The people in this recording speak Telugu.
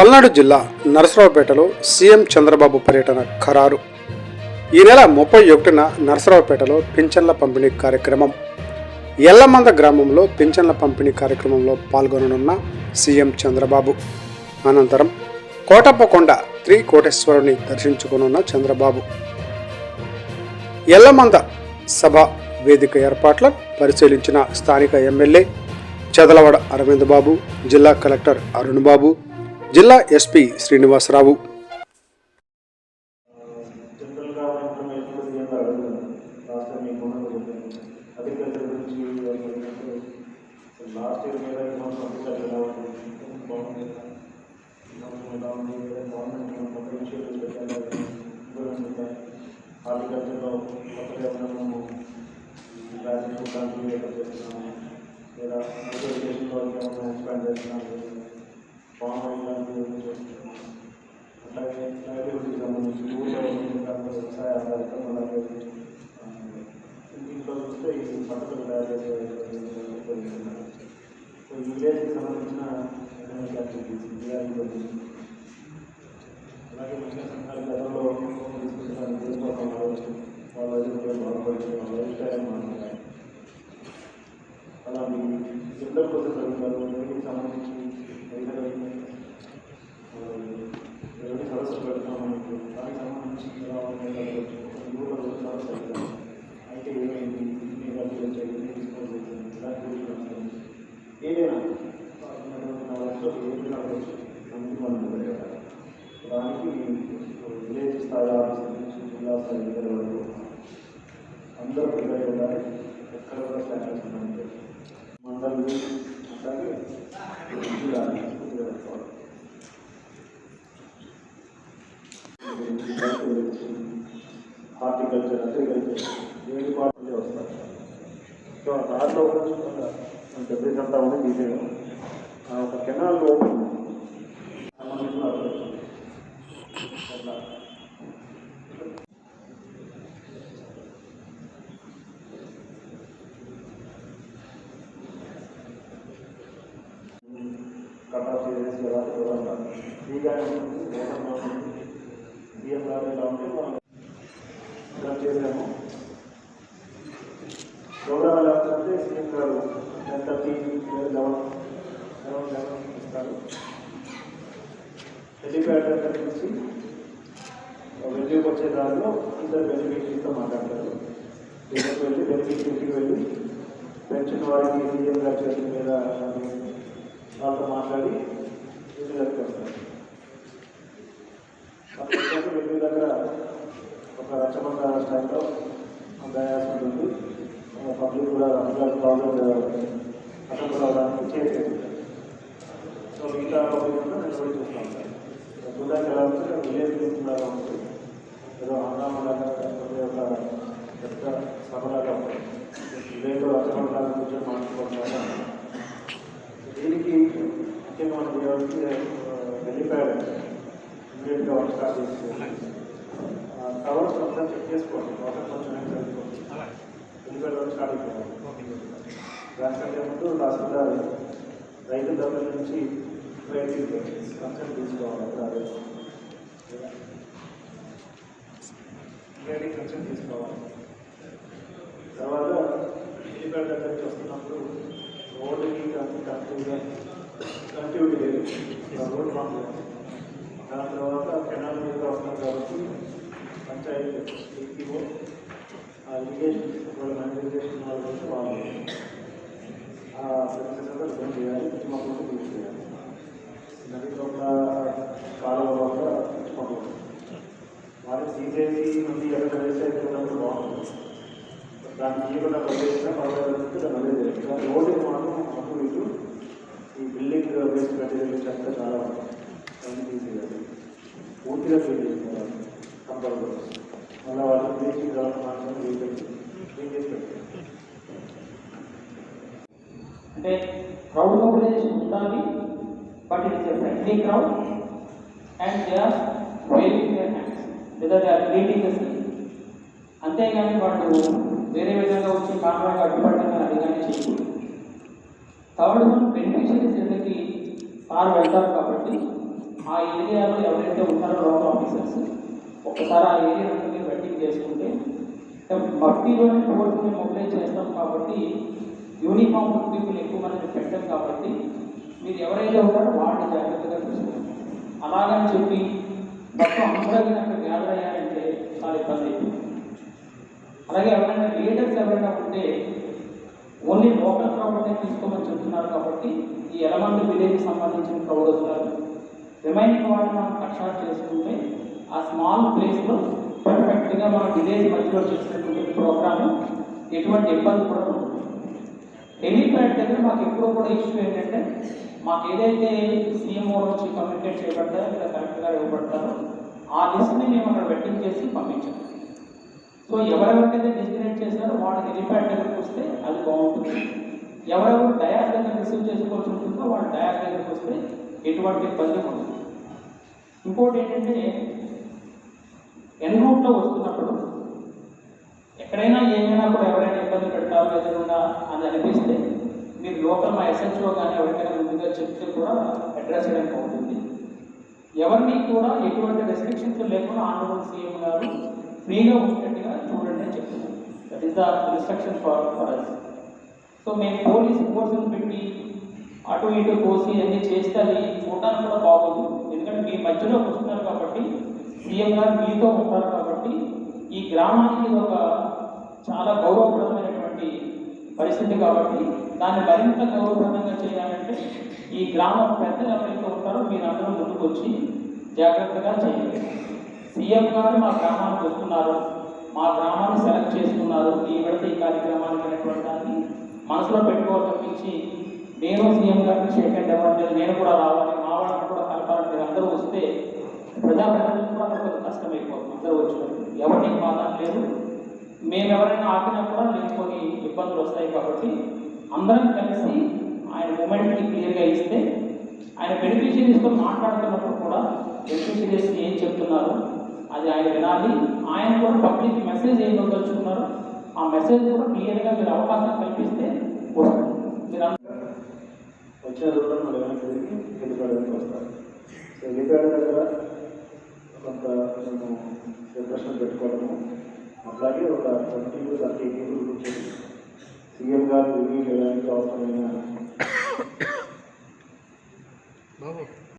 పల్నాడు జిల్లా నరసరావుపేటలో సీఎం చంద్రబాబు పర్యటన ఖరారు. ఈ నెల 31న నరసరావుపేటలో పింఛన్ల పంపిణీ కార్యక్రమం. ఎల్లమంద గ్రామంలో పింఛన్ల పంపిణీ కార్యక్రమంలో పాల్గొననున్న సీఎం చంద్రబాబు అనంతరం కోటప్పకొండ త్రికోటేశ్వరుని దర్శించుకోనున్న చంద్రబాబు ఎల్లమంద సభ వేదిక ఏర్పాట్లను పరిశీలించిన స్థానిక ఎమ్మెల్యే చదలవాడ అరవింద్ బాబు, జిల్లా కలెక్టర్ అరుణ్ బాబు, జిల్లా ఎస్పీ శ్రీనివాసరావు. అట్లాగే లైవ్లీహుడ్కి సంబంధించి ఊళ్ళో వ్యవసాయ ఆధారిత అలాగే ఇంట్లో చూస్తే ఈ పద్ధతులు తయారు చేసే ఉపయోగిస్తున్నారు. సో ఈ విలేజ్కి సంబంధించిన ఎకనామిక్ యాక్టివిటీస్ డిఆర్ఈలో అలాగే ముఖ్య సంఘాలు గతంలో తీసుకుంటున్న దేశం వాళ్ళ బాగుపడుతున్న వ్యవసాయం మాట్లాడారు. అలాగే జనరల్ ప్రాసెస్ అడుగుతారు వీటికి సంబంధించి ఎవరి సదస్సు పెడతాం మనకు దానికి సంబంధించి ఎలా ఊళ్ళో సదస్సు పెడతాం అయితే ఏమైంది తీసుకోవాలి ఏదైనా దానికి విలేజ్ స్థాయి ఆఫీస్ నుంచి జిల్లా స్థాయి వరకు అందరూ ప్రిపేర్ ఉండాలి. ఎక్కడ కూడా స్టాండర్డ్స్ ఉన్నాయి మండలి అట్లాగే హార్టికల్చర్, అగ్రికల్చర్ ఏ డిపార్ట్మెంట్ వస్తారు. సో దాంట్లో డబ్బులు అంతా ఉంది తీసేయడం ఒక కెనాల్లో అట్లా కటాఫ్ చేసేసి ఎలా ఫ్రీగా బియ్యం రాలేలా ఉంటే మనం చేసాము. ప్రోగ్రామ్ ఎలా ఉంటుందంటే సీఎం గారు 10:30 11 ఇస్తారు. హెలిప్యాడ్ దగ్గర నుంచి వెల్యూకి వచ్చే దారిలో ఇద్దరు బెనిఫిషరీస్తో మాట్లాడతారు. ఇంటికి వెళ్ళి బెనిఫిషరీ ఇంటికి వెళ్ళి పెన్షన్ వారికి సీఎం గారి చేతుల మీద వాళ్ళతో మాట్లాడి ఇంటి దగ్గరికి వస్తారు. అప్పుడు వెళ్ళి దగ్గర ఒక రచ్చబండ స్టైల్లో డయాస్ ఉంటుంది. పబ్లిక్ కూడా 100,000 అసెంబ్లీ అవడానికి చేసేది. సో మిగతా పబ్లిక్ కూడా నిలబడి చూస్తూ ఉంటారు. చూడడానికి ఎలా ఉంటుంది విలేజ్ తీసుకులాగా ఉంటుంది. ఏదో అన్నామలాగా ఒక పెద్ద సభలాగా ఉంటుంది. విలేజ్లో రచ్చబండలాగా కూర్చొని మాట్లాడుకుంటారా. దీనికి ముఖ్యంగా మనం ఎవరికి వెళ్ళిపోయాడు ఇమీడియట్గా వర్క్ స్టార్ట్ చేసుకోవాలి. కవర్స్ మొత్తం చెక్ చేసుకోండి. వాటర్ కొంచెం చదువుకోండి. వెళ్ళిపోయాడు వర్క్ స్టార్ట్ అయిపోవాలి. దానికంటే ముందు తహసీల్దార్ రైతు దగ్గర నుంచి రైతు కన్సల్ట్ తీసుకోవాలి. ఇమీడియట్ కన్సల్ట్ తీసుకోవాలి. తర్వాత వెళ్ళిపోయాడు దగ్గరికి వస్తున్నప్పుడు రోడ్డుకి కనెక్టివిటీ లేదు, రోడ్ ప్రాబ్లం. దాని తర్వాత కెనాల్ మీద వస్తాం కాబట్టి పంచాయతీ ఈపీఓ ఇరిగేషన్ వాళ్ళ మ్యానేజేషన్ వాళ్ళ గురించి వాళ్ళు ప్రిన్సెస్ అంతా రిజైన్ చేయాలి. పిచ్చిమక్కలు తీసేయాలి. నది లోపల కాలువ లోపల పిచ్చిమక్కలు వాటిని తీసేసి నుండి ఎక్కడ వేస్తే ఎక్కడప్పుడు బాగుంటుంది. దాన్ని తీయకుండా ప్రవేశించిన పర్వాలేదు దాన్ని అదే చేయాలి. కానీ రోడ్డుకి మాత్రం అప్పుడు ఇటు ఈ బిల్డింగ్ వేస్ట్ మెటీరియల్ చెత్త చాలా అన్ని తీసేయాలి. పూర్తిగా క్లీన్ చేసుకోవాలి కంపల్సరీ. మళ్ళీ వాళ్ళకి తీసి మాత్రం క్లీన్ చేసి పెట్టాలి. అంటే క్రౌడ్ మోబిలైజేషన్ ఉంటుంది, but it's a friendly crowd and they are waving their hands whether they are cleaning the scene. అంతేగాని వాళ్ళు వేరే విధంగా వచ్చి కారణంగా అడ్డుపడటం అది కానీ చేయకూడదు. థర్డ్ వన్ బెనిఫిషరీస్ దగ్గరికి సార్ వెళ్తారు కాబట్టి ఆ ఏరియాలో ఎవరైతే ఉంటారో లోకల్ ఆఫీసర్స్ ఒక్కసారి ఆ ఏరియా మీరు వెట్టింగ్ చేసుకుంటే మట్టిలోనే ఫోర్స్ని మొబిలైజ్ చేస్తాం కాబట్టి యూనిఫామ్ పీపుల్ ఎక్కువ మంది పెట్టాం కాబట్టి మీరు ఎవరైతే ఉంటారో వాళ్ళని జాగ్రత్తగా చూసుకోండి. అలాగని చెప్పి మొత్తం అందరూ అక్కడ గ్యాదర్ అయ్యారంటే చాలా ఇబ్బంది అవుతుంది. అలాగే ఎవరైనా లీడర్స్ ఎవరైనా ఉంటే ఓన్లీ లోకల్ క్రౌడ్నే తీసుకోమని చెప్తున్నారు కాబట్టి ఈ ఎలమంది విలేజ్కి సంబంధించిన క్రౌడ్ వస్తారు. రిమైనింగ్ వాటిని మనం కట్ షార్ట్ చేసుకుంటే ఆ స్మాల్ ప్లేస్లో పర్ఫెక్ట్గా మన విలేజ్ మధ్యలో చేసినటువంటి ప్రోగ్రామ్ ఎటువంటి ఇబ్బంది కూడా ఉంటుంది. హెలీప్యాడ్ దగ్గర మాకు ఎప్పుడూ కూడా ఇష్యూ ఏంటంటే మాకు ఏదైతే సీఎంఓ నుంచి కమ్యూనికేట్ చేయబడతారో లేదా కరెక్ట్గా ఇవ్వబడతారో ఆ లిస్ట్ని మేము అక్కడ వెట్టింగ్ చేసి పంపించాం. సో ఎవరెవరికైతే డిస్క్రిమినేట్ చేశారో వాళ్ళ హెలీప్యాడ్ దగ్గరకు వస్తే అది బాగుంటుంది. ఎవరెవరు డయాస్ దగ్గర రిసీవ్ చేసుకోవాల్సి ఉంటుందో వాళ్ళ డయాస్ దగ్గరకు వస్తే ఎటువంటి ఇబ్బంది ఉంటుంది. ఇంకోటి ఏంటంటే ఎన్ రూట్లో వస్తున్నప్పుడు ఎక్కడైనా ఏమైనా కూడా ఎవరైనా ఇబ్బంది పెడతారో ఎదురుగా అని అనిపిస్తే మీరు లోకల్ మా ఎస్హెచ్ఓ కానీ ఎవరికైనా ముందుగా చెప్తే కూడా అడ్రస్ చేయడానికి అవుతుంది. ఎవరిని కూడా ఎటువంటి రెస్ట్రిక్షన్స్ లేకుండా ఆనరబుల్ సీఎం గారు ఫ్రీగా ఉండేట్టుగా చూడండి అని చెప్తున్నారు. That is the instruction for us. So మేము పోలీస్ ఫోర్స్ని పెట్టి అటు ఇటు కోసి అన్నీ చేస్తే అది చూడడానికి కూడా బాగోదు. ఎందుకంటే మీ మధ్యలో వస్తున్నారు కాబట్టి సీఎం గారు మీతో ఉంటారు కాబట్టి ఈ గ్రామానికి ఒక చాలా గౌరవప్రదమైనటువంటి పరిస్థితి కాబట్టి దాన్ని మరింత గౌరవప్రదంగా చేయాలంటే ఈ గ్రామ పెద్దలు ఎవరైతే ఉంటారో మీరందరూ ముందుకు వచ్చి జాగ్రత్తగా చేయాలి. సీఎం గారు మా గ్రామానికి వస్తున్నారు, మా గ్రామాన్ని సెలెక్ట్ చేసుకున్నారు, ఈ విడత ఈ కార్యక్రమానికి అనేటువంటి దాన్ని మనసులో పెట్టుకోవాలి తప్పించి నేను సీఎం గారిని షేక్ హ్యాండ్ ఇవ్వట్లేదు, నేను కూడా రావాలి, మా వాళ్ళని కూడా కలపాలని మీరు అందరూ వస్తే ప్రజాప్రతినిధులు కూడా కొంచెం కష్టమైపోతుంది. అందరూ వచ్చినప్పుడు ఎవరికి బాధ లేదు. మేము ఎవరైనా ఆపినా కూడా లేకపోతే ఇబ్బందులు వస్తాయి కాబట్టి అందరం కలిసి ఆయన మూమెంట్ని క్లియర్గా ఇస్తే ఆయన బెనిఫిషియరీస్తో మాట్లాడుతున్నప్పుడు కూడా బెనిఫిషియరీస్ ఏం చెప్తున్నారు అది ఆయన వినాలి. ఆయన కూడా పబ్లిక్ మెసేజ్ ఏం వదలుచుకున్నారో ఆ మెసేజ్ కూడా క్లియర్గా మీరు అవకాశం కల్పిస్తే వస్తుంది. మీరు వచ్చే రోజుల్లో మనం ఏమైనా తిరిగి హెలిప్యాడ్కి వస్తారు. సో హెలిప్యాడ్ దగ్గర కొంత మేము డిస్కషన్ పెట్టుకోవడము, అట్లాగే ఒక 20 to 30 people గురించి సీఎం గారు రివ్యూ చేయడానికి అవసరమైన